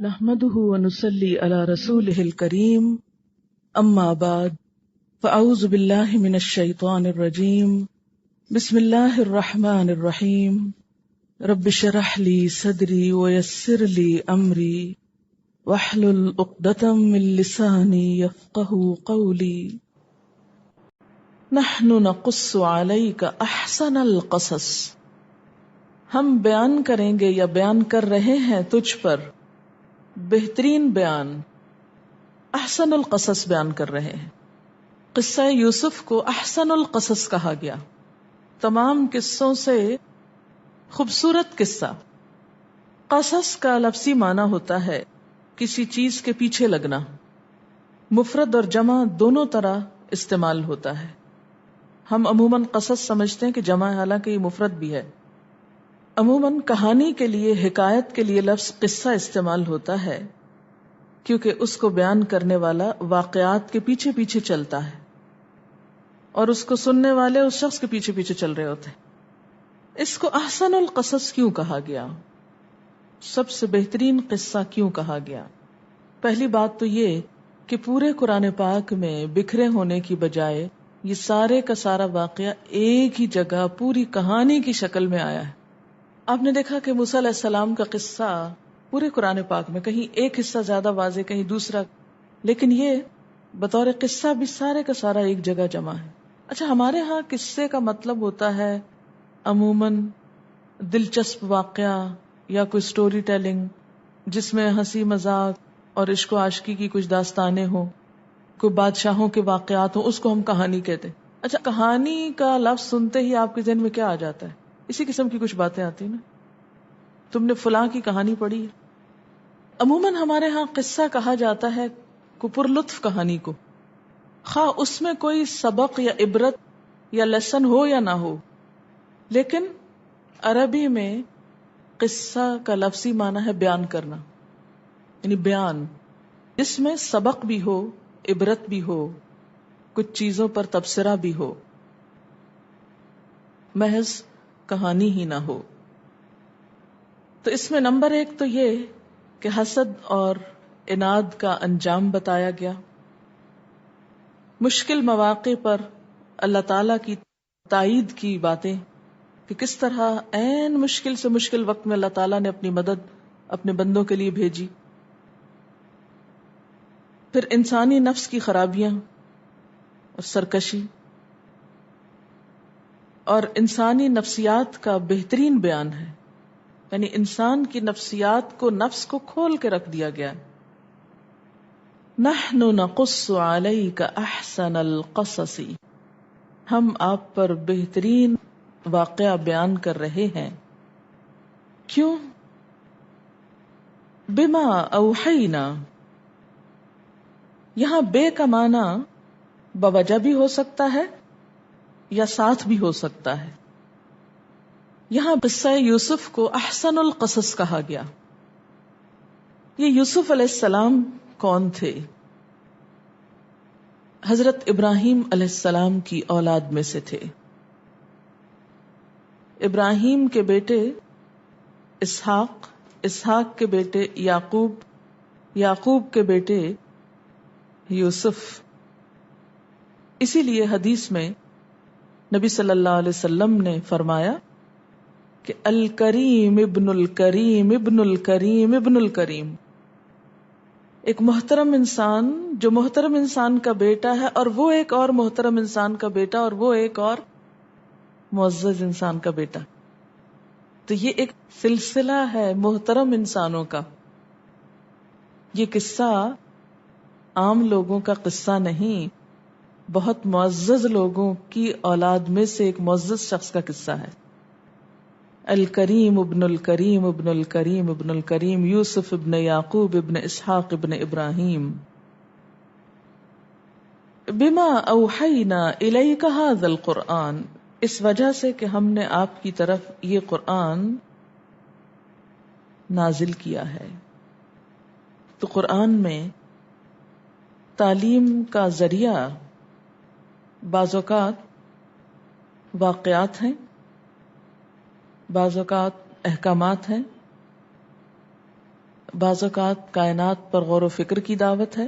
نحمده ونصلي على رسوله الكريم اما بعد فاعوذ بالله من الشيطان الرجيم بسم الله الرحمن الرحيم رب اشرح لي صدري ويسر لي امري واحلل عقدة من لساني يفقهوا قولي نحن نقص عليك احسن القصص، ہم بیان کریں گے یا بیان کر رہے ہیں تجھ پر بہترین بیان، احسن القصص بیان کر رہے ہیں۔ قصہ یوسف کو احسن القصص کہا گیا، تمام قصوں سے خوبصورت قصہ۔ قصص کا لفظی معنی ہوتا ہے کسی چیز کے پیچھے لگنا، مفرد اور جمع دونوں طرح استعمال ہوتا ہے۔ ہم عموماً قصص سمجھتے ہیں کہ جمع ہے، حالانکہ یہ مفرد بھی ہے۔ عموماً کہانی کے لیے، حکایت کے لیے لفظ قصہ استعمال ہوتا ہے کیونکہ اس کو بیان کرنے والا واقعات کے پیچھے پیچھے چلتا ہے اور اس کو سننے والے اس شخص کے پیچھے پیچھے چل رہے ہوتے ہیں۔ اس کو احسن القصص کیوں کہا گیا؟ سب سے بہترین قصہ کیوں کہا گیا؟ پہلی بات تو یہ کہ پورے قرآن پاک میں بکھرے ہونے کی بجائے یہ سارے کا سارا واقعہ ایک ہی جگہ پوری کہانی کی شکل میں آیا ہے۔ آپ نے دیکھا کہ موسیٰ علیہ السلام کا قصہ پورے قرآن پاک میں کہیں ایک حصہ زیادہ واضح، کہیں دوسرا، لیکن یہ بطور قصہ بھی سارے کا سارا ایک جگہ جمع ہے۔ اچھا، ہمارے ہاں قصے کا مطلب ہوتا ہے عموماً دلچسپ واقعہ یا کوئی سٹوری ٹیلنگ جس میں ہنسی مذاق اور عشق و عاشقی کی کچھ داستانیں ہوں، کوئی بادشاہوں کے واقعات ہوں، اس کو ہم کہانی کہتے ہیں۔ اچھا، کہانی کا لفظ سنتے ہی آپ کے ذہن میں کیا آ جاتا ہے؟ اسی قسم کی کچھ باتیں آتی ہیں نا، تم نے فلاں کی کہانی پڑھی ہے۔ عموماً ہمارے ہاں قصہ کہا جاتا ہے کو پرلطف کہانی کو، خواہ اس میں کوئی سبق یا عبرت یا لیسن ہو یا نہ ہو، لیکن عربی میں قصہ کا لفظی معنی ہے بیان کرنا، یعنی بیان جس میں سبق بھی ہو، عبرت بھی ہو، کچھ چیزوں پر تبصرہ بھی ہو، محض کہانی ہی نہ ہو۔ تو اس میں نمبر ایک تو یہ کہ حسد اور عناد کا انجام بتایا گیا، مشکل مواقع پر اللہ تعالی کی تائید کی باتیں کہ کس طرح عین مشکل سے مشکل وقت میں اللہ تعالیٰ نے اپنی مدد اپنے بندوں کے لیے بھیجی۔ پھر انسانی نفس کی خرابیاں اور سرکشی اور انسانی نفسیات کا بہترین بیان ہے، یعنی انسان کی نفسیات کو، نفس کو کھول کے رکھ دیا گیا۔ نحن نقص علیک احسن القصص، ہم آپ پر بہترین واقعہ بیان کر رہے ہیں۔ کیوں؟ بما اوحینا، یہاں بے کا معنی بوجہ بھی ہو سکتا ہے یا ساتھ بھی ہو سکتا ہے۔ یہاں قصہ یوسف کو احسن القصص کہا گیا۔ یہ یوسف علیہ السلام کون تھے؟ حضرت ابراہیم علیہ السلام کی اولاد میں سے تھے۔ ابراہیم کے بیٹے اسحاق، اسحاق کے بیٹے یعقوب، یعقوب کے بیٹے یوسف۔ اسی لیے حدیث میں نبی صلی اللہ علیہ وسلم نے فرمایا کہ الکریم ابن الکریم ابن الکریم ابن الکریم، ایک محترم انسان جو محترم انسان کا بیٹا ہے، اور وہ ایک اور محترم انسان کا بیٹا، اور وہ ایک اور معزز انسان کا بیٹا۔ تو یہ ایک سلسلہ ہے محترم انسانوں کا۔ یہ قصہ عام لوگوں کا قصہ نہیں، بہت معزز لوگوں کی اولاد میں سے ایک معزز شخص کا قصہ ہے۔ الکریم ابن الکریم ابن الکریم ابن الکریم یوسف ابن یعقوب ابن اسحاق ابن ابراہیم۔ بما اوحینا الیک ھذا القرآن، اس وجہ سے کہ ہم نے آپ کی طرف یہ قرآن نازل کیا ہے۔ تو قرآن میں تعلیم کا ذریعہ بعض اوقات واقعات ہیں، بعض اوقات احکامات ہیں، بعض اوقات کائنات پر غور و فکر کی دعوت ہے.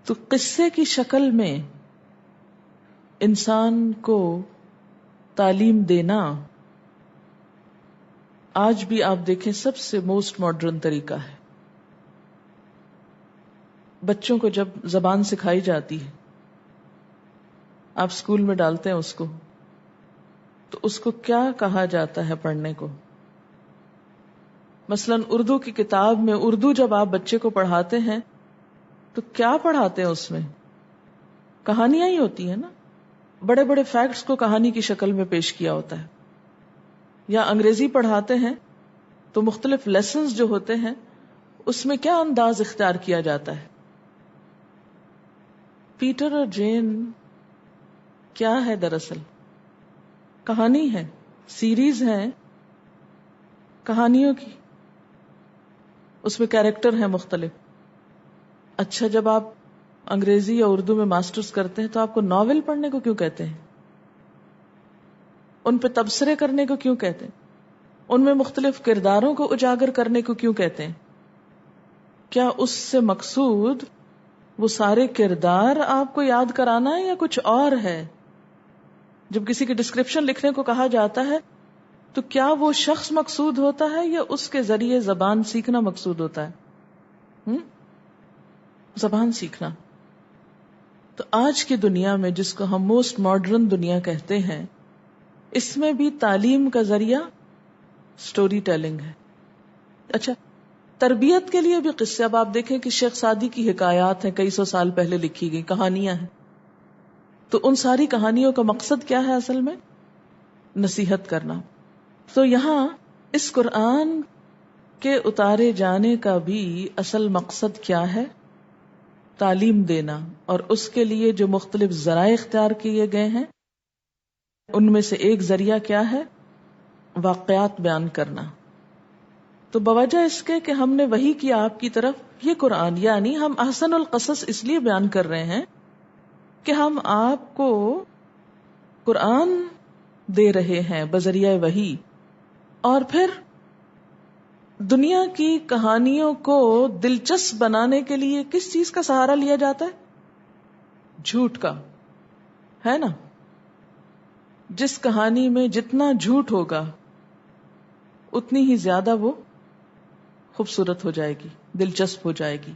تو قصے کی شکل میں انسان کو تعلیم دینا آج بھی آپ دیکھیں سب سے موسٹ ماڈرن طریقہ ہے. بچوں کو جب زبان سکھائی جاتی ہے، آپ اسکول میں ڈالتے ہیں اس کو، تو اس کو کیا کہا جاتا ہے پڑھنے کو؟ مثلا اردو کی کتاب میں اردو جب آپ بچے کو پڑھاتے ہیں تو کیا پڑھاتے ہیں؟ اس میں کہانیاں ہی ہوتی ہیں نا. بڑے بڑے فیکٹس کو کہانی کی شکل میں پیش کیا ہوتا ہے. یا انگریزی پڑھاتے ہیں تو مختلف لیسنز جو ہوتے ہیں اس میں کیا انداز اختیار کیا جاتا ہے؟ پیٹر اور جین کیا ہے؟ دراصل کہانی ہے، سیریز ہے کہانیوں کی، اس میں کیریکٹر ہیں مختلف. اچھا، جب آپ انگریزی یا اردو میں ماسٹرز کرتے ہیں تو آپ کو ناول پڑھنے کو کیوں کہتے ہیں؟ ان پہ تبصرے کرنے کو کیوں کہتے ہیں؟ ان میں مختلف کرداروں کو اجاگر کرنے کو کیوں کہتے ہیں؟ کیا اس سے مقصود وہ سارے کردار آپ کو یاد کرانا ہے یا کچھ اور ہے؟ جب کسی کی ڈسکرپشن لکھنے کو کہا جاتا ہے تو کیا وہ شخص مقصود ہوتا ہے یا اس کے ذریعے زبان سیکھنا مقصود ہوتا ہے؟ زبان سیکھنا. تو آج کی دنیا میں جس کو ہم موسٹ ماڈرن دنیا کہتے ہیں، اس میں بھی تعلیم کا ذریعہ سٹوری ٹیلنگ ہے. اچھا، تربیت کے لیے بھی قصے. اب آپ دیکھیں کہ شیخ سعدی کی حکایات ہیں، کئی سو سال پہلے لکھی گئی کہانیاں ہیں. تو ان ساری کہانیوں کا مقصد کیا ہے؟ اصل میں نصیحت کرنا. تو یہاں اس قرآن کے اتارے جانے کا بھی اصل مقصد کیا ہے؟ تعلیم دینا. اور اس کے لیے جو مختلف ذرائع اختیار کیے گئے ہیں ان میں سے ایک ذریعہ کیا ہے؟ واقعات بیان کرنا. تو بوجہ اس کے کہ ہم نے وحی کیا آپ کی طرف یہ قرآن، یعنی ہم احسن القصص اس لیے بیان کر رہے ہیں کہ ہم آپ کو قرآن دے رہے ہیں بذریعہ وحی. اور پھر دنیا کی کہانیوں کو دلچسپ بنانے کے لیے کس چیز کا سہارا لیا جاتا ہے؟ جھوٹ کا، ہے نا. جس کہانی میں جتنا جھوٹ ہوگا اتنی ہی زیادہ وہ خوبصورت ہو جائے گی، دلچسپ ہو جائے گی.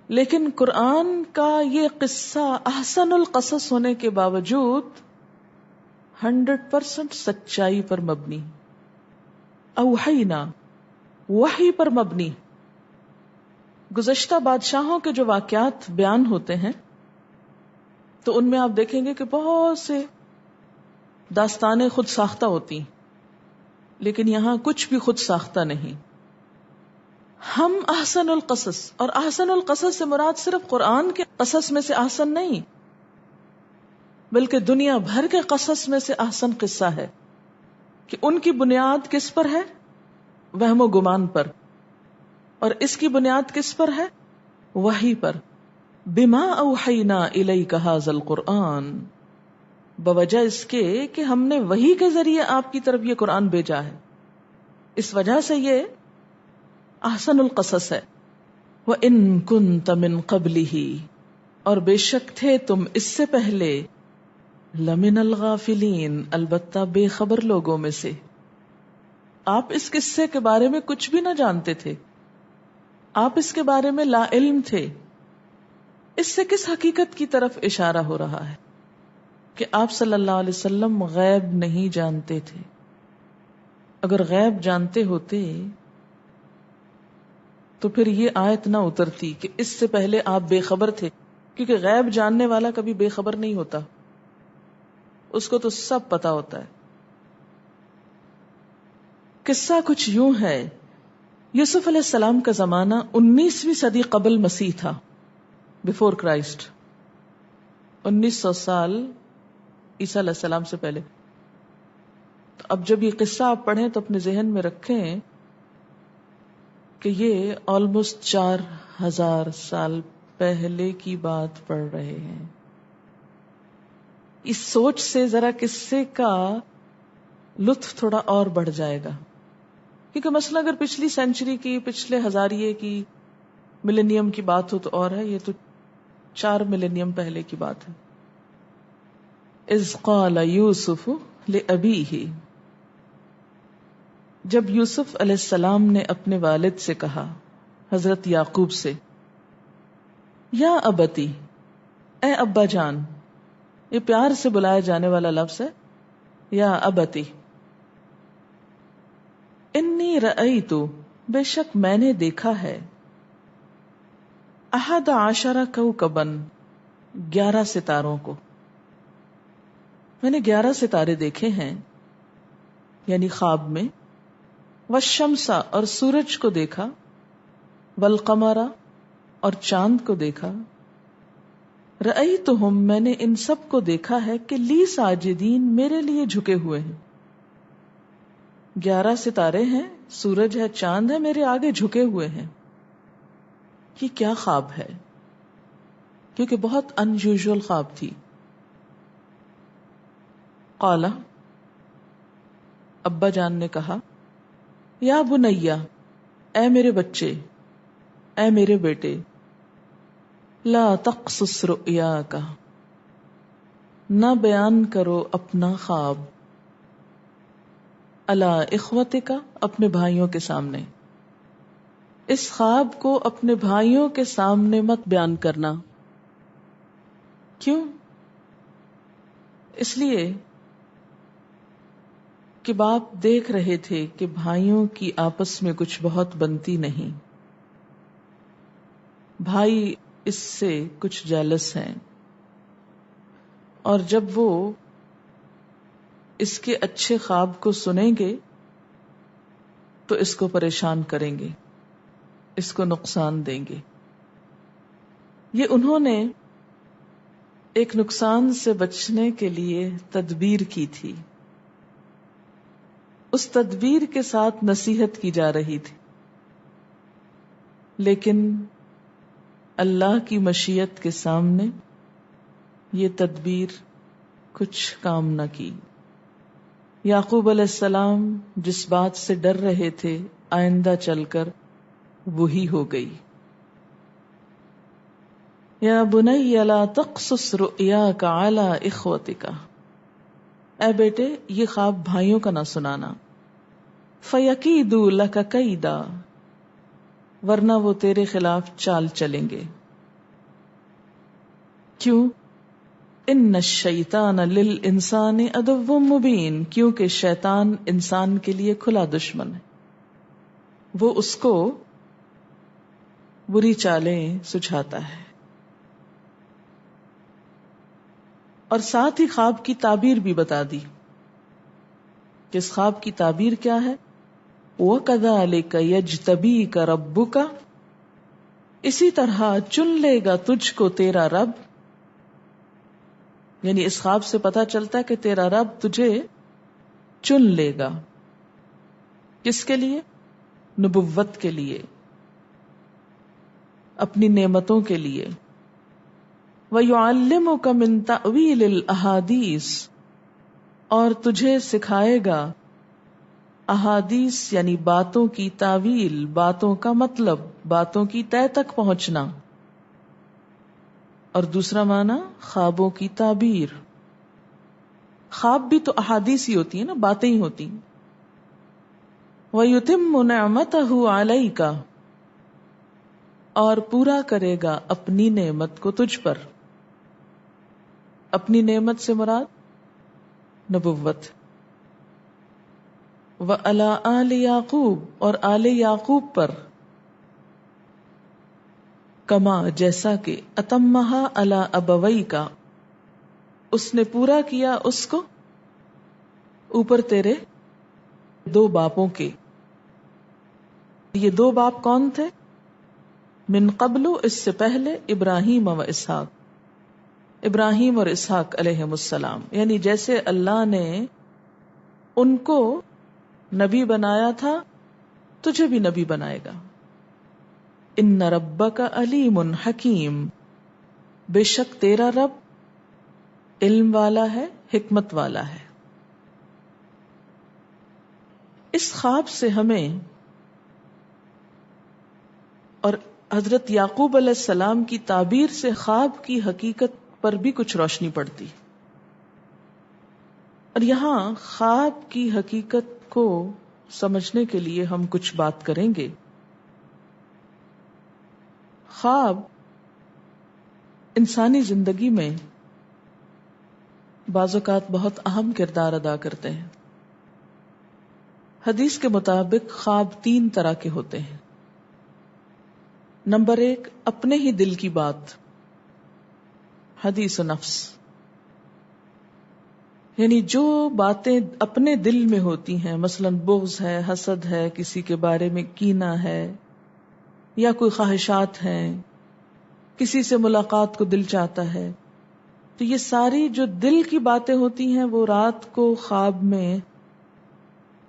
لیکن قرآن کا یہ قصہ احسن القصص ہونے کے باوجود 100% سچائی پر مبنی، اوحینا، وحی پر مبنی. گزشتہ بادشاہوں کے جو واقعات بیان ہوتے ہیں تو ان میں آپ دیکھیں گے کہ بہت سے داستانیں خود ساختہ ہوتی، لیکن یہاں کچھ بھی خود ساختہ نہیں. ہم احسن القصص، اور احسن القصص سے مراد صرف قرآن کے قصص میں سے احسن نہیں، بلکہ دنیا بھر کے قصص میں سے احسن قصہ ہے. کہ ان کی بنیاد کس پر ہے؟ وہم و گمان پر. اور اس کی بنیاد کس پر ہے؟ وحی پر. بما اوحینا الیک ھذا القرآن، بوجہ اس کے کہ ہم نے وحی کے ذریعے آپ کی طرف یہ قرآن بھیجا ہے. اس وجہ سے یہ احسن القصص ہے. وَإِن كُنتَ مِن قَبْلِهِ، اور بے شک تھے تم اس سے پہلے، لَمِنَ الْغَافِلِينَ، البتہ بے خبر لوگوں میں سے. آپ اس قصے کے بارے میں کچھ بھی نہ جانتے تھے، آپ اس کے بارے میں لا علم تھے. اس سے کس حقیقت کی طرف اشارہ ہو رہا ہے؟ کہ آپ صلی اللہ علیہ وسلم غیب نہیں جانتے تھے. اگر غیب جانتے ہوتے تو پھر یہ آیت نہ اترتی کہ اس سے پہلے آپ بے خبر تھے. کیونکہ غیب جاننے والا کبھی بے خبر نہیں ہوتا، اس کو تو سب پتا ہوتا ہے. قصہ کچھ یوں ہے. یوسف علیہ السلام کا زمانہ 19ویں صدی قبل مسیح تھا، بفور کرائسٹ. 1900 سال عیسیٰ علیہ السلام سے پہلے. تو اب جب یہ قصہ آپ پڑھیں تو اپنے ذہن میں رکھیں کہ یہ آلموسٹ 4000 سال پہلے کی بات پڑھ رہے ہیں. اس سوچ سے ذرا قصے کا لطف تھوڑا اور بڑھ جائے گا. کیونکہ مثلا اگر پچھلی سینچری کی، پچھلے ہزاریے کی، ملینیم کی بات ہو تو اور ہے، یہ تو 4 ملینیم پہلے کی بات ہے. اذ قال یوسف لأبیہ، جب یوسف علیہ السلام نے اپنے والد سے کہا، حضرت یعقوب سے، یا ابتی، اے ابا جان. یہ پیار سے بلایا جانے والا لفظ ہے، یا ابتی. انی رأیت، بے شک میں نے دیکھا ہے، 11 کوکباً، 11 ستاروں کو. میں نے 11 ستارے دیکھے ہیں، یعنی خواب میں. والشمس، اور سورج کو دیکھا. والقمر، اور چاند کو دیکھا. رأیتہم، میں نے ان سب کو دیکھا ہے کہ لی ساجدین، میرے لیے جھکے ہوئے ہیں. 11 ستارے ہیں، سورج ہے، چاند ہے، میرے آگے جھکے ہوئے ہیں. یہ کیا خواب ہے؟ کیونکہ بہت انیوژل خواب تھی. قال، ابا جان نے کہا، یا بنیا، اے میرے بچے، اے میرے بیٹے، لا تقصص رؤیاک، نہ بیان کرو اپنا خواب، علی اخوتک، اپنے بھائیوں کے سامنے. اس خواب کو اپنے بھائیوں کے سامنے مت بیان کرنا. کیوں؟ اس لیے کہ باپ دیکھ رہے تھے کہ بھائیوں کی آپس میں کچھ بہت بنتی نہیں. بھائی اس سے کچھ جیلس ہیں، اور جب وہ اس کے اچھے خواب کو سنیں گے تو اس کو پریشان کریں گے، اس کو نقصان دیں گے. یہ انہوں نے ایک نقصان سے بچنے کے لیے تدبیر کی تھی. اس تدبیر کے ساتھ نصیحت کی جا رہی تھی، لیکن اللہ کی مشیت کے سامنے یہ تدبیر کچھ کام نہ کی. یعقوب علیہ السلام جس بات سے ڈر رہے تھے آئندہ چل کر وہی ہو گئی. یا بنی لا تقصص رؤیاک علی اخوتک، اے بیٹے یہ خواب بھائیوں کا نہ سنانا. فیکیدوا لک کیدا، ورنہ وہ تیرے خلاف چال چلیں گے. کیوں؟ ان الشیطان للانسان عدو مبین، کیونکہ شیطان انسان کے لیے کھلا دشمن ہے. وہ اس کو بری چالیں سجھاتا ہے. اور ساتھ ہی خواب کی تعبیر بھی بتا دی کہ اس خواب کی تعبیر کیا ہے. وَكَذَلِكَ يَجْتَبِيكَ رَبُّكَ، اسی طرح چن لے گا تجھ کو تیرا رب. یعنی اس خواب سے پتہ چلتا ہے کہ تیرا رب تجھے چن لے گا. کس کے لیے؟ نبوت کے لیے، اپنی نعمتوں کے لیے. وَيُعَلِّمُكَ مِن تَأْوِيلِ الْأَحَادِيثِ، اور تجھے سکھائے گا احادیث یعنی باتوں کی تعویل، باتوں کا مطلب، باتوں کی تہ تک پہنچنا. اور دوسرا معنی خوابوں کی تعبیر. خواب بھی تو احادیث ہی ہوتی ہیں نا، باتیں ہی ہوتی ہیں. وَيُتِمُّ نِعْمَتَهُ عَلَيْكَ، اور پورا کرے گا اپنی نعمت کو تجھ پر. اپنی نعمت سے مراد نبوت. وَعَلَىٰ آلِ یعقوب، اور آل یعقوب پر. کما، جیسا کہ اتمہا علی ابویک، اس نے پورا کیا اس کو اوپر تیرے 2 باپوں کے. یہ 2 باپ کون تھے؟ من قبل، اس سے پہلے، ابراہیم و اسحاق، ابراہیم اور اسحاق علیہم السلام. یعنی جیسے اللہ نے ان کو نبی بنایا تھا تجھے بھی نبی بنائے گا. ان ربک علیم حکیم، بے شک تیرا رب علم والا ہے، حکمت والا ہے. اس خواب سے ہمیں اور حضرت یعقوب علیہ السلام کی تعبیر سے خواب کی حقیقت پر بھی کچھ روشنی پڑتی. اور یہاں خواب کی حقیقت کو سمجھنے کے لیے ہم کچھ بات کریں گے. خواب انسانی زندگی میں بعض اوقات بہت اہم کردار ادا کرتے ہیں. حدیث کے مطابق خواب 3 طرح کے ہوتے ہیں. نمبر 1، اپنے ہی دل کی بات، حدیث و نفس، یعنی جو باتیں اپنے دل میں ہوتی ہیں، مثلا بغض ہے، حسد ہے، کسی کے بارے میں کینہ ہے، یا کوئی خواہشات ہیں، کسی سے ملاقات کو دل چاہتا ہے، تو یہ ساری جو دل کی باتیں ہوتی ہیں وہ رات کو خواب میں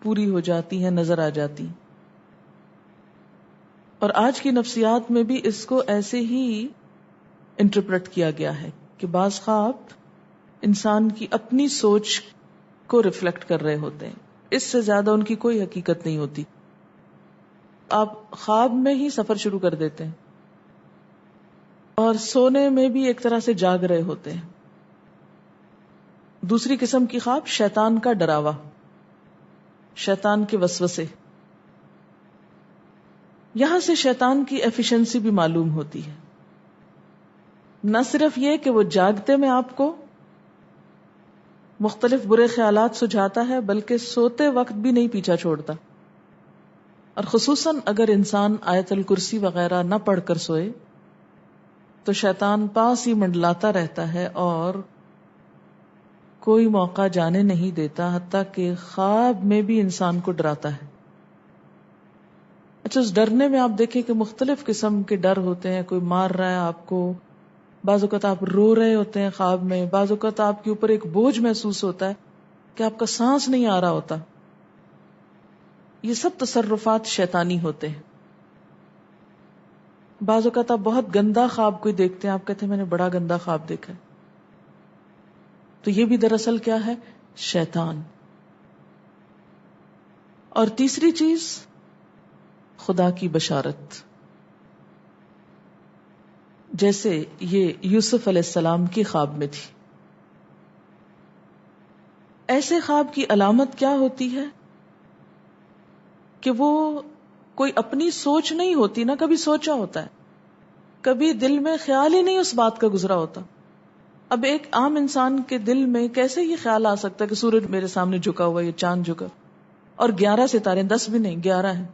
پوری ہو جاتی ہیں، نظر آ جاتی. اور آج کی نفسیات میں بھی اس کو ایسے ہی انٹرپریٹ کیا گیا ہے کہ بعض خواب انسان کی اپنی سوچ کو ریفلیکٹ کر رہے ہوتے ہیں، اس سے زیادہ ان کی کوئی حقیقت نہیں ہوتی. آپ خواب میں ہی سفر شروع کر دیتے ہیں اور سونے میں بھی ایک طرح سے جاگ رہے ہوتے ہیں. دوسری قسم کی خواب شیطان کا ڈراوا، شیطان کے وسوسے. یہاں سے شیطان کی ایفیشنسی بھی معلوم ہوتی ہے. نہ صرف یہ کہ وہ جاگتے میں آپ کو مختلف برے خیالات سجھاتا ہے، بلکہ سوتے وقت بھی نہیں پیچھا چھوڑتا. اور خصوصاً اگر انسان آیت الکرسی وغیرہ نہ پڑھ کر سوئے تو شیطان پاس ہی منڈلاتا رہتا ہے اور کوئی موقع جانے نہیں دیتا، حتیٰ کہ خواب میں بھی انسان کو ڈراتا ہے. اچھا، اس ڈرنے میں آپ دیکھیں کہ مختلف قسم کے ڈر ہوتے ہیں. کوئی مار رہا ہے آپ کو، بعض اوقات آپ رو رہے ہوتے ہیں خواب میں، بعض اوقات آپ کے اوپر ایک بوجھ محسوس ہوتا ہے کہ آپ کا سانس نہیں آ رہا ہوتا. یہ سب تصرفات شیطانی ہوتے ہیں. بعض اوقات آپ بہت گندا خواب کوئی دیکھتے ہیں، آپ کہتے ہیں میں نے بڑا گندا خواب دیکھا ہے، تو یہ بھی دراصل کیا ہے؟ شیطان. اور تیسری چیز خدا کی بشارت، جیسے یہ یوسف علیہ السلام کی خواب میں تھی. ایسے خواب کی علامت کیا ہوتی ہے کہ وہ کوئی اپنی سوچ نہیں ہوتی، نہ کبھی سوچا ہوتا ہے، کبھی دل میں خیال ہی نہیں اس بات کا گزرا ہوتا. اب ایک عام انسان کے دل میں کیسے یہ خیال آ سکتا ہے کہ سورج میرے سامنے جھکا ہوا، یہ چاند جھکا، اور 11 ستارے، 10 بھی نہیں 11 ہیں.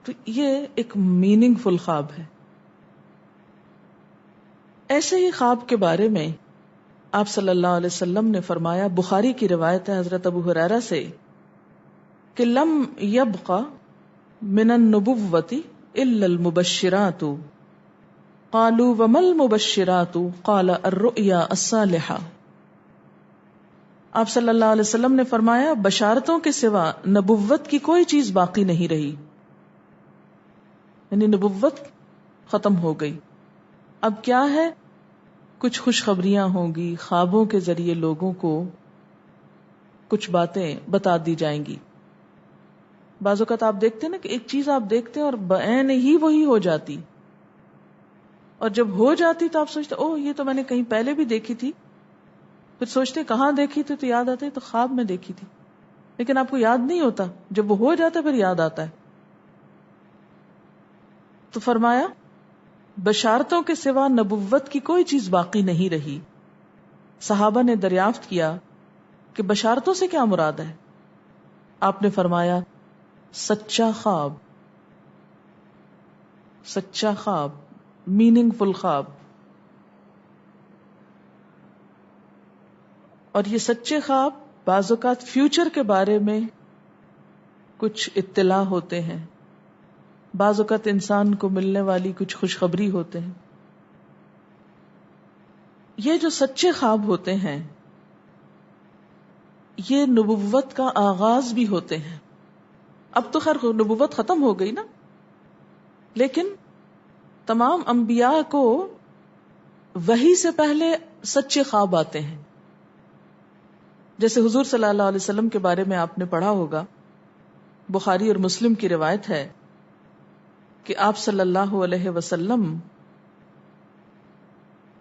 تو یہ ایک میننگ فل خواب ہے. ایسے ہی خواب کے بارے میں آپ صلی اللہ علیہ وسلم نے فرمایا، بخاری کی روایت ہے حضرت ابو ہریرہ سے، کہ لم یبق من النبوۃ الا المبشرات. قالوا وما المبشرات؟ قال الرؤيا الصالحة. آپ صلی اللہ علیہ وسلم نے فرمایا، بشارتوں کے سوا نبوت کی کوئی چیز باقی نہیں رہی، یعنی نبوت ختم ہو گئی. اب کیا ہے؟ کچھ خوشخبریاں ہوں گی، خوابوں کے ذریعے لوگوں کو کچھ باتیں بتا دی جائیں گی. بعض اوقات آپ دیکھتے ہیں نا کہ ایک چیز آپ دیکھتے ہیں اور بعین ہی وہی ہو جاتی، اور جب ہو جاتی تو آپ سوچتے اوہ یہ تو میں نے کہیں پہلے بھی دیکھی تھی، پھر سوچتے کہاں دیکھی تھی، تو یاد آتا ہے تو خواب میں دیکھی تھی، لیکن آپ کو یاد نہیں ہوتا. جب وہ ہو جاتا پھر یاد آتا ہے. تو فرمایا بشارتوں کے سوا نبوت کی کوئی چیز باقی نہیں رہی. صحابہ نے دریافت کیا کہ بشارتوں سے کیا مراد ہے؟ آپ نے فرمایا سچا خواب، سچا خواب، میننگ فل خواب. اور یہ سچے خواب بعض اوقات فیوچر کے بارے میں کچھ اطلاع ہوتے ہیں، بعض اوقات انسان کو ملنے والی کچھ خوشخبری ہوتے ہیں. یہ جو سچے خواب ہوتے ہیں یہ نبوت کا آغاز بھی ہوتے ہیں. اب تو خیر نبوت ختم ہو گئی نا، لیکن تمام انبیاء کو وحی سے پہلے سچے خواب آتے ہیں. جیسے حضور صلی اللہ علیہ وسلم کے بارے میں آپ نے پڑھا ہوگا بخاری اور مسلم کی روایت ہے کہ آپ صلی اللہ علیہ وسلم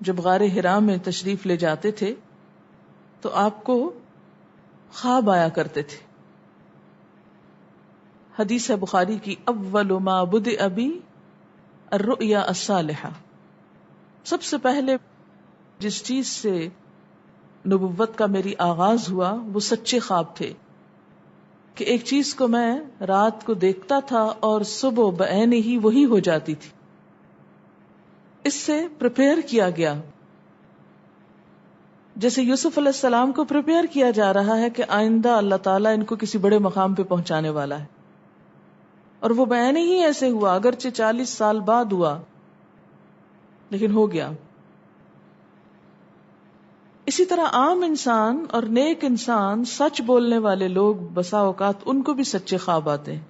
جب غار حرا میں تشریف لے جاتے تھے تو آپ کو خواب آیا کرتے تھے. حدیث ہے بخاری کی، اول ما بدأ بی الرؤیا الصالحہ، سب سے پہلے جس چیز سے نبوت کا میری آغاز ہوا وہ سچے خواب تھے، کہ ایک چیز کو میں رات کو دیکھتا تھا اور صبح بعین ہی وہی ہو جاتی تھی. اس سے پریپیئر کیا گیا، جیسے یوسف علیہ السلام کو پریپیئر کیا جا رہا ہے کہ آئندہ اللہ تعالیٰ ان کو کسی بڑے مقام پہ پہنچانے والا ہے، اور وہ بعین ہی ایسے ہوا، اگرچہ 40 سال بعد ہوا لیکن ہو گیا. اسی طرح عام انسان اور نیک انسان، سچ بولنے والے لوگ بسا اوقات ان کو بھی سچے خواب آتے ہیں.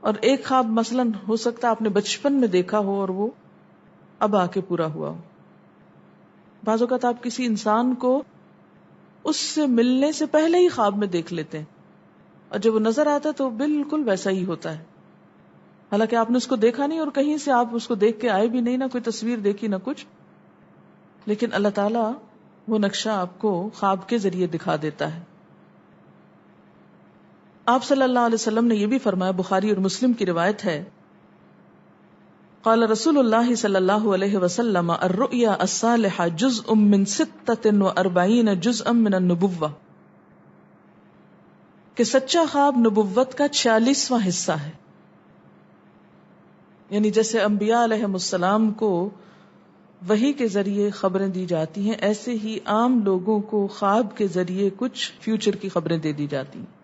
اور ایک خواب مثلاً ہو سکتا ہے آپ نے بچپن میں دیکھا ہو اور وہ اب آ کے پورا ہوا ہو. بعض اوقات آپ کسی انسان کو اس سے ملنے سے پہلے ہی خواب میں دیکھ لیتے ہیں، اور جب وہ نظر آتا ہے تو بالکل ویسا ہی ہوتا ہے، حالانکہ آپ نے اس کو دیکھا نہیں اور کہیں سے آپ اس کو دیکھ کے آئے بھی نہیں، نہ کوئی تصویر دیکھی نہ کچھ، لیکن اللہ تعالیٰ وہ نقشہ آپ کو خواب کے ذریعے دکھا دیتا ہے. آپ صلی اللہ علیہ وسلم نے یہ بھی فرمایا، بخاری اور مسلم کی روایت ہے، قال رسول اللہ صلی اللہ علیہ وسلم الرؤیا الصالحہ جزء من 46 جزءا من النبوہ، کہ سچا خواب نبوت کا 46واں حصہ ہے. یعنی جیسے انبیاء علیہ السلام کو وحی کے ذریعے خبریں دی جاتی ہیں، ایسے ہی عام لوگوں کو خواب کے ذریعے کچھ فیوچر کی خبریں دے دی جاتی ہیں.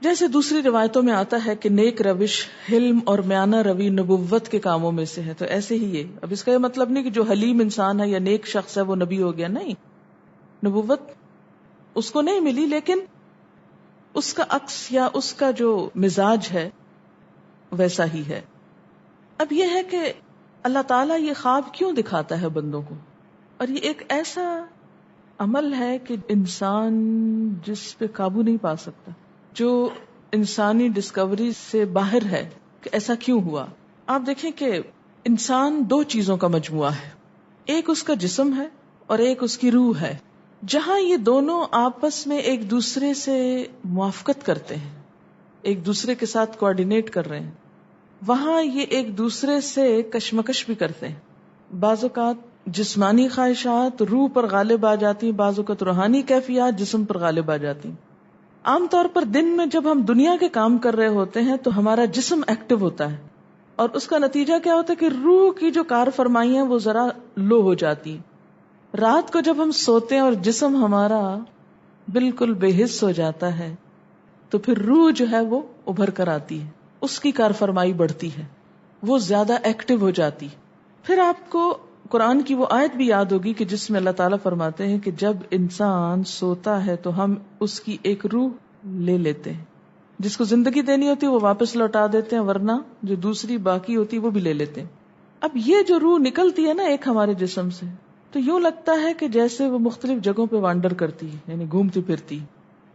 جیسے دوسری روایتوں میں آتا ہے کہ نیک روش، حلم اور میانہ روی نبوت کے کاموں میں سے ہے، تو ایسے ہی یہ. اب اس کا یہ مطلب نہیں کہ جو حلیم انسان ہے یا نیک شخص ہے وہ نبی ہو گیا، نہیں، نبوت اس کو نہیں ملی، لیکن اس کا عکس یا اس کا جو مزاج ہے ویسا ہی ہے. اب یہ ہے کہ اللہ تعالیٰ یہ خواب کیوں دکھاتا ہے بندوں کو، اور یہ ایک ایسا عمل ہے کہ انسان جس پہ قابو نہیں پا سکتا، جو انسانی ڈسکوری سے باہر ہے کہ ایسا کیوں ہوا. آپ دیکھیں کہ انسان 2 چیزوں کا مجموعہ ہے، ایک اس کا جسم ہے اور ایک اس کی روح ہے. جہاں یہ دونوں آپس میں ایک دوسرے سے موافقت کرتے ہیں، ایک دوسرے کے ساتھ کوآرڈینیٹ کر رہے ہیں، وہاں یہ ایک دوسرے سے کشمکش بھی کرتے ہیں. بعض اوقات جسمانی خواہشات روح پر غالب آ جاتی ہیں، بعض اوقات روحانی کیفیات جسم پر غالب آ جاتی ہیں. عام طور پر دن میں جب ہم دنیا کے کام کر رہے ہوتے ہیں تو ہمارا جسم ایکٹیو ہوتا ہے، اور اس کا نتیجہ کیا ہوتا ہے کہ روح کی جو کار فرمائی ہیں وہ ذرا لو ہو جاتی. رات کو جب ہم سوتے ہیں اور جسم ہمارا بالکل بے حس ہو جاتا ہے تو پھر روح جو ہے وہ ابھر کر آتی ہے، اس کی کار فرمائی بڑھتی ہے، وہ زیادہ ایکٹیو ہو جاتی. پھر آپ کو قرآن کی وہ آیت بھی یاد ہوگی کہ جس میں اللہ تعالیٰ فرماتے ہیں کہ جب انسان سوتا ہے تو ہم اس کی ایک روح لے لیتے ہیں، جس کو زندگی دینی ہوتی ہے وہ واپس لوٹا دیتے ہیں، ورنہ جو دوسری باقی ہوتی ہے وہ بھی لے لیتے ہیں. اب یہ جو روح نکلتی ہے نا ایک ہمارے جسم سے، تو یوں لگتا ہے کہ جیسے وہ مختلف جگہوں پہ وانڈر کرتی ہے، یعنی گھومتی پھرتی،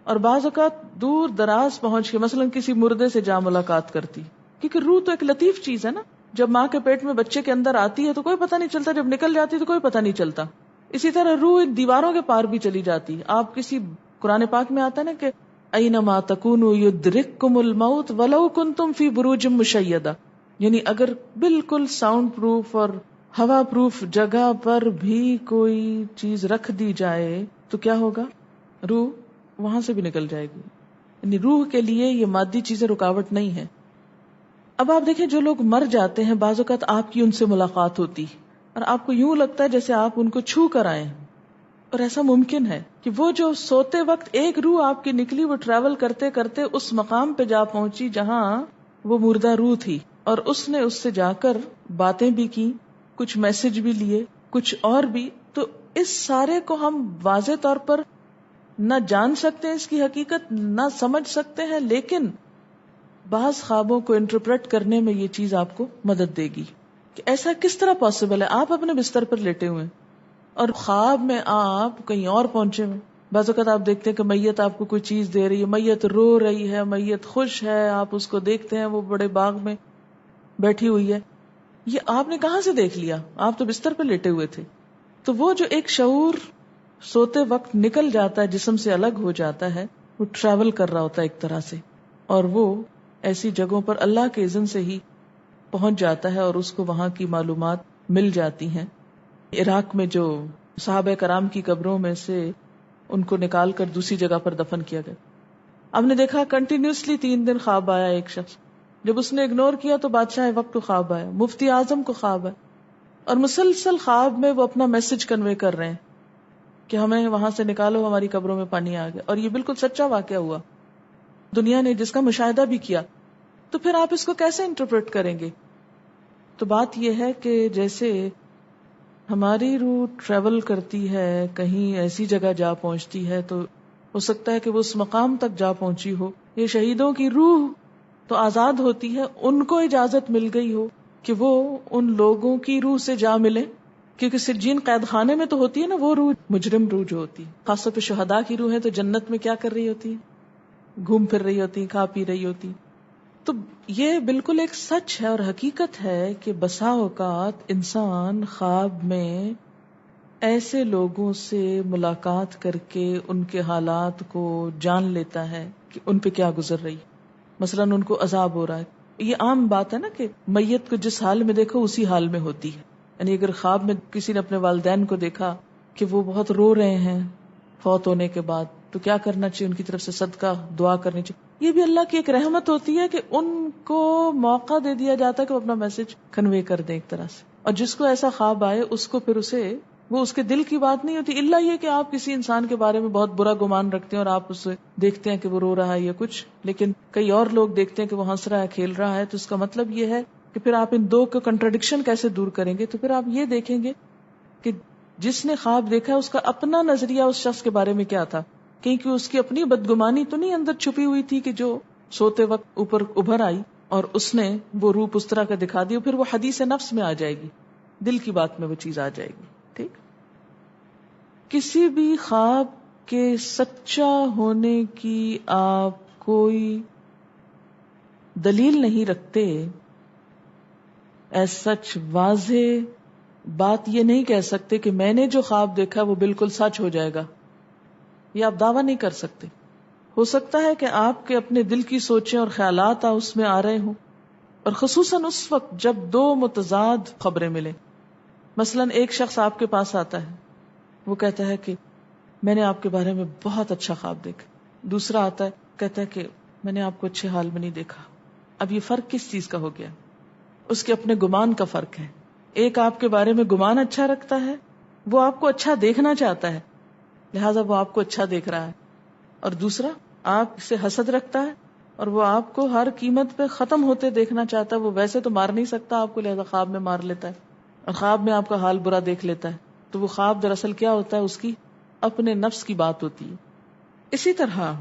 اور بعض اوقات دور دراز پہنچ کے مثلا کسی مردے سے جا ملاقات کرتی، کیونکہ روح تو ایک لطیف چیز ہے نا. جب ماں کے پیٹ میں بچے کے اندر آتی ہے تو کوئی پتہ نہیں چلتا، جب نکل جاتی ہے تو کوئی پتہ نہیں چلتا. اسی طرح روح دیواروں کے پار بھی چلی جاتی. آپ کسی قرآن پاک میں آتا ہے نا کہ اینما تکونوا یدرککم الموت ولو کنتم فی بروج مشیدہ، یعنی اگر بالکل ساؤنڈ پروف اور ہوا پروف جگہ پر بھی کوئی چیز رکھ دی جائے تو کیا ہوگا؟ روح وہاں سے بھی نکل جائے گی. یعنی روح کے لیے یہ مادی چیزیں رکاوٹ نہیں ہے. اب آپ دیکھیں جو لوگ مر جاتے ہیں بعض اوقات آپ کی ان سے ملاقات ہوتی اور آپ کو یوں لگتا ہے جیسے آپ ان کو چھو کر آئے، اور ایسا ممکن ہے کہ وہ جو سوتے وقت ایک روح آپ کی نکلی وہ ٹریول کرتے کرتے اس مقام پہ جا پہنچی جہاں وہ مردہ روح تھی، اور اس نے اس سے جا کر باتیں بھی کی، کچھ میسج بھی لیے، کچھ اور بھی. تو اس سارے کو ہم واضح طور پر نہ جان سکتے ہیں، اس کی حقیقت نہ سمجھ سکتے ہیں، لیکن بعض خوابوں کو انٹرپریٹ کرنے میں یہ چیز آپ کو مدد دے گی کہ ایسا کس طرح پاسبل ہے. آپ اپنے بستر پر لیٹے ہوئے اور خواب میں آپ کہیں اور پہنچے ہوئے، بعض اوقات آپ دیکھتے ہیں کہ میت آپ کو کوئی چیز دے رہی ہے، میت رو رہی ہے، میت خوش ہے، آپ اس کو دیکھتے ہیں وہ بڑے باغ میں بیٹھی ہوئی ہے. یہ آپ نے کہاں سے دیکھ لیا؟ آپ تو بستر پہ لیٹے ہوئے تھے. تو وہ جو ایک شعور سوتے وقت نکل جاتا ہے، جسم سے الگ ہو جاتا ہے، وہ ٹریول کر رہا ہوتا ہے ایک طرح سے، اور وہ ایسی جگہوں پر اللہ کے اذن سے ہی پہنچ جاتا ہے اور اس کو وہاں کی معلومات مل جاتی ہیں. عراق میں جو صحابہ کرام کی قبروں میں سے ان کو نکال کر دوسری جگہ پر دفن کیا گیا، ہم نے دیکھا کنٹینیوسلی 3 دن خواب آیا ایک شخص. جب اس نے اگنور کیا تو بادشاہ وقت کو خواب آیا، مفتی اعظم کو خواب آیا، اور مسلسل خواب میں وہ اپنا میسج کنوے کر رہے ہیں کہ ہمیں وہاں سے نکالو، ہماری قبروں میں پانی آ گیا. اور یہ بالکل سچا واقعہ ہوا، دنیا نے جس کا مشاہدہ بھی کیا. تو پھر آپ اس کو کیسے انٹرپریٹ کریں گے؟ تو بات یہ ہے کہ جیسے ہماری روح ٹریول کرتی ہے، کہیں ایسی جگہ جا پہنچتی ہے، تو ہو سکتا ہے کہ وہ اس مقام تک جا پہنچی ہو. یہ شہیدوں کی روح تو آزاد ہوتی ہے، ان کو اجازت مل گئی ہو کہ وہ ان لوگوں کی روح سے جا ملے، کیونکہ سجین قید خانے میں تو ہوتی ہے نا وہ روح، مجرم روح جو ہوتی ہے. خاص طور پہ شہداء کی روح ہے تو جنت میں کیا کر رہی ہوتی ہے؟ گھوم پھر رہی ہوتی، کھا پی رہی ہوتی. تو یہ بالکل ایک سچ ہے اور حقیقت ہے کہ بسا اوقات انسان خواب میں ایسے لوگوں سے ملاقات کر کے ان کے حالات کو جان لیتا ہے کہ ان پہ کیا گزر رہی. مثلاً ان کو عذاب ہو رہا ہے. یہ عام بات ہے نا کہ میت کو جس حال میں دیکھو اسی حال میں ہوتی ہے. یعنی اگر خواب میں کسی نے اپنے والدین کو دیکھا کہ وہ بہت رو رہے ہیں فوت ہونے کے بعد، تو کیا کرنا چاہیے؟ ان کی طرف سے صدقہ دعا کرنی چاہیے. یہ بھی اللہ کی ایک رحمت ہوتی ہے کہ ان کو موقع دے دیا جاتا ہے کہ وہ اپنا میسج کنوے کر دیں ایک طرح سے. اور جس کو ایسا خواب آئے اس کو پھر اسے وہ اس کے دل کی بات نہیں ہوتی، الا یہ کہ آپ کسی انسان کے بارے میں بہت برا گمان رکھتے ہیں اور آپ اسے دیکھتے ہیں کہ وہ رو رہا ہے یا کچھ، لیکن کئی اور لوگ دیکھتے ہیں کہ وہ ہنس رہا ہے، کھیل رہا ہے. تو اس کا مطلب یہ ہے کہ پھر آپ ان دو کو کنٹرڈکشن کیسے دور کریں گے؟ تو پھر آپ یہ دیکھیں گے کہ جس نے خواب دیکھا اس کا اپنا نظریہ اس شخص کے بارے میں کیا تھا. کیونکہ اس کی اپنی بدگمانی تو نہیں اندر چھپی ہوئی تھی کہ جو سوتے وقت اوپر ابھر آئی اور اس نے وہ روپ اس طرح کا دکھا دی، پھر وہ حدیث نفس میں آ جائے گی، دل کی بات میں وہ چیز آ جائے گی. ٹھیک. کسی بھی خواب کے سچا ہونے کی آپ کوئی دلیل نہیں رکھتے، ایز سچ واضح بات یہ نہیں کہہ سکتے کہ میں نے جو خواب دیکھا وہ بالکل سچ ہو جائے گا، یہ آپ دعویٰ نہیں کر سکتے. ہو سکتا ہے کہ آپ کے اپنے دل کی سوچیں اور خیالات اس میں آ رہے ہوں، اور خصوصاً اس وقت جب 2 متضاد خبریں ملیں. مثلاً ایک شخص آپ کے پاس آتا ہے، وہ کہتا ہے کہ میں نے آپ کے بارے میں بہت اچھا خواب دیکھا. دوسرا آتا ہے کہتا ہے کہ میں نے آپ کو اچھے حال میں نہیں دیکھا. اب یہ فرق کس چیز کا ہو گیا؟ اس کے اپنے گمان کا فرق ہے. ایک آپ کے بارے میں گمان اچھا رکھتا ہے، وہ آپ کو اچھا دیکھنا چاہتا ہے لہٰذا وہ آپ کو اچھا دیکھ رہا ہے، اور دوسرا آپ سے حسد رکھتا ہے اور وہ آپ کو ہر قیمت پہ ختم ہوتے دیکھنا چاہتا ہے. وہ ویسے تو مار نہیں سکتا آپ کو، لہذا خواب میں مار لیتا ہے اور خواب میں آپ کا حال برا دیکھ لیتا ہے. تو وہ خواب دراصل کیا ہوتا ہے؟ اس کی اپنے نفس کی بات ہوتی ہے. اسی طرح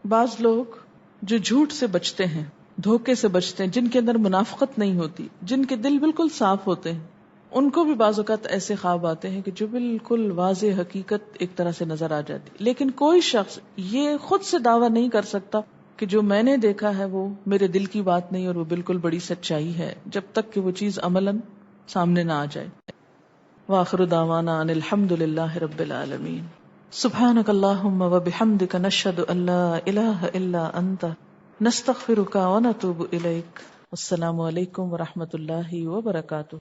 بعض لوگ جو جھوٹ سے بچتے ہیں، دھوکے سے بچتے ہیں، جن کے اندر منافقت نہیں ہوتی، جن کے دل بالکل صاف ہوتے ہیں، ان کو بھی بعض اوقات ایسے خواب آتے ہیں کہ جو بالکل واضح حقیقت ایک طرح سے نظر آ جاتی. لیکن کوئی شخص یہ خود سے دعویٰ نہیں کر سکتا کہ جو میں نے دیکھا ہے وہ میرے دل کی بات نہیں اور وہ بالکل بڑی سچائی ہے، جب تک کہ وہ چیز عملاً سامنے نہ آ جائے. وآخر دعوانا ان الحمد للہ رب العالمین. سبحانک اللہم وبحمدک نشہد ان لا الہ الا انت نستغفرک ونتوب الیک. السلام علیکم ورحمۃ اللہ وبرکاتہ.